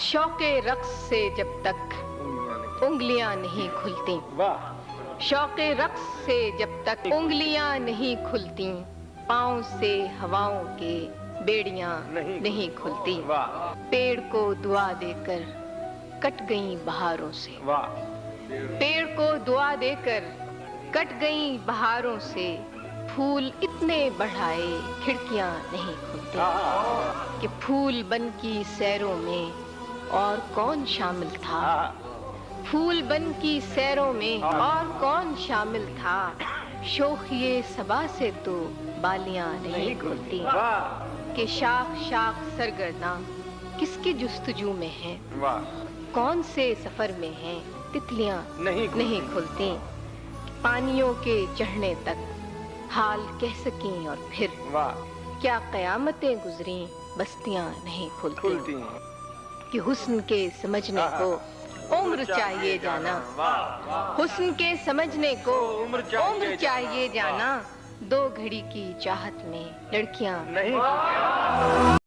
शौके रक्स से जब तक उंगलियां नहीं खुलती, शौके रक्स से जब तक उंगलियां नहीं खुलती, पाँव से हवाओं के बेड़ियां नहीं खुलती। पेड़ को दुआ देकर कट गई बहारों से, पेड़ को दुआ देकर कट गई बहारों से, फूल इतने बढ़ाए खिड़कियां नहीं खुलती कि फूल बन की सैरों में और कौन शामिल था, फूल बन की सैरों में और कौन शामिल था, शोखिए सबा से तो बालियां नहीं खुलती कि शाख शाख सरगर्दा किसकी जुस्तजू में है, कौन से सफर में हैं तितलियां नहीं खुलती। पानियों के चढ़ने तक हाल कह सकीं और फिर क्या कयामतें गुजरी बस्तियां नहीं खुलती कि हुस्न के समझने को उम्र चाहिए जाना, हुस्न के समझने को उम्र चाहिए जाना, दो घड़ी की चाहत में लड़कियां नहीं